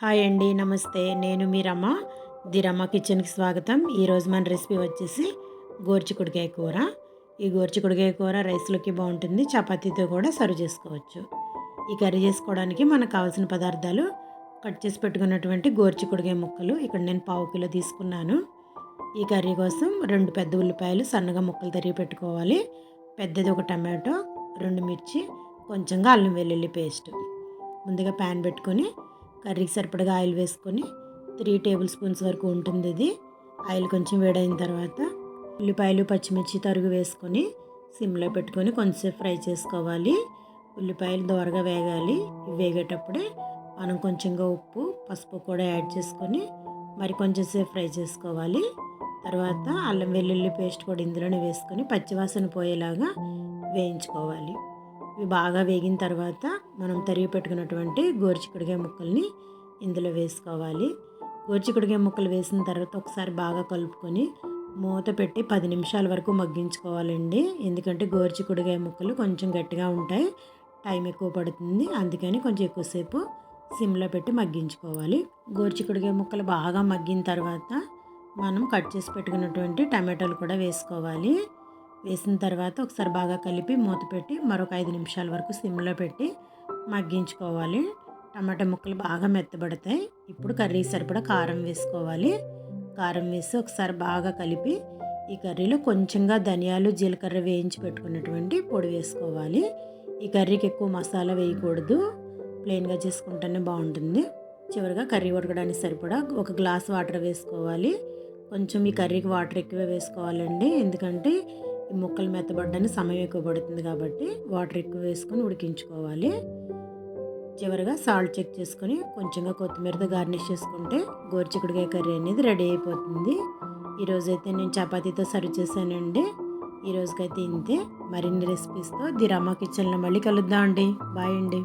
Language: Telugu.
హాయ్ అండి, నమస్తే. నేను మీ రమ. ది రమ కిచెన్కి స్వాగతం. ఈరోజు మన రెసిపీ వచ్చేసి గోరుచిక్కుడుకాయ కూర. ఈ గోరుచిక్కుడుకాయ కూర రైస్లోకి బాగుంటుంది, చపాతీతో కూడా సర్వ్ చేసుకోవచ్చు. ఈ కర్రీ చేసుకోవడానికి మనకు కావాల్సిన పదార్థాలు: కట్ చేసి పెట్టుకున్నటువంటి గోరుచిక్కుడుకాయ ముక్కలు ఇక్కడ నేను 1/2 కిలో తీసుకున్నాను. ఈ కర్రీ కోసం 2 పెద్ద ఉల్లిపాయలు సన్నగా ముక్కలు తరిగి పెట్టుకోవాలి. పెద్దది ఒక టమాటో, 2 మిర్చి, కొంచెంగా అల్లం వెల్లుల్లి పేస్ట్. ముందుగా ప్యాన్ పెట్టుకొని కర్రీకి సరిపడగా ఆయిల్ వేసుకొని 3 టేబుల్ స్పూన్స్ వరకు ఉంటుంది ఇది. ఆయిల్ కొంచెం వేడైన తర్వాత ఉల్లిపాయలు, పచ్చిమిర్చి తరుగు వేసుకొని సిమ్లో పెట్టుకొని కొంచెంసేపు ఫ్రై చేసుకోవాలి. ఉల్లిపాయలు దోరగా వేగాలి. ఇవి వేగేటప్పుడే మనం కొంచెంగా ఉప్పు, పసుపు కూడా యాడ్ చేసుకొని మరి కొంచెం సేపు ఫ్రై చేసుకోవాలి. తర్వాత అల్లం వెల్లుల్లి పేస్ట్ కూడా ఇందులోనే వేసుకొని పచ్చివాసన పోయేలాగా వేయించుకోవాలి. ఇవి బాగా వేగిన తర్వాత మనం తరిగి పెట్టుకున్నటువంటి గోరుచిక్కుడుకాయ ముక్కల్ని ఇందులో వేసుకోవాలి. గోరుచిక్కుడుకాయ ముక్కలు వేసిన తర్వాత ఒకసారి బాగా కలుపుకొని మూత పెట్టి 10 నిమిషాల వరకు మగ్గించుకోవాలండి. ఎందుకంటే గోరుచిక్కుడుకాయ ముక్కలు కొంచెం గట్టిగా ఉంటాయి, టైం ఎక్కువ పడుతుంది. అందుకని కొంచెం ఎక్కువసేపు సిమ్లో పెట్టి మగ్గించుకోవాలి. గోరుచిక్కుడుకాయ ముక్కలు బాగా మగ్గిన తర్వాత మనం కట్ చేసి పెట్టుకున్నటువంటి టమాటాలు కూడా వేసుకోవాలి. వేసిన తర్వాత ఒకసారి బాగా కలిపి మూత పెట్టి మరొక 5 నిమిషాల వరకు సిమ్లో పెట్టి మగ్గించుకోవాలి. టమాటా ముక్కలు బాగా మెత్తబడతాయి. ఇప్పుడు కర్రీ సరిపడా కారం వేసుకోవాలి. కారం వేసి ఒకసారి బాగా కలిపి ఈ కర్రీలో కొంచెంగా ధనియాలు, జీలకర్ర వేయించి పెట్టుకున్నటువంటి పొడి వేసుకోవాలి. ఈ కర్రీకి ఎక్కువ మసాలా వేయకూడదు, ప్లెయిన్గా చేసుకుంటేనే బాగుంటుంది. చివరిగా కర్రీ ఉడకడానికి సరిపడా 1 గ్లాస్ వాటర్ వేసుకోవాలి. కొంచెం ఈ కర్రీకి వాటర్ ఎక్కువ వేసుకోవాలండి, ఎందుకంటే ఈ ముక్కలు మెత్తబడడానికి సమయం ఎక్కువ పడుతుంది కాబట్టి వాటర్ ఎక్కువ వేసుకొని ఉడికించుకోవాలి. చివరిగా సాల్ట్ చెక్ చేసుకొని కొంచెంగా కొత్తిమీరతో గార్నిష్ చేసుకుంటే గోరుచిక్కుడుకాయ కర్రీ అనేది రెడీ అయిపోతుంది. ఈరోజైతే నేను చపాతీతో సర్వ్ చేశానండి. ఈరోజుకైతే ఇంతే. మరిన్ని రెసిపీస్తో ది రమ కిచెన్లో మళ్ళీ కలుద్దాం అండి. బాయ్ అండి.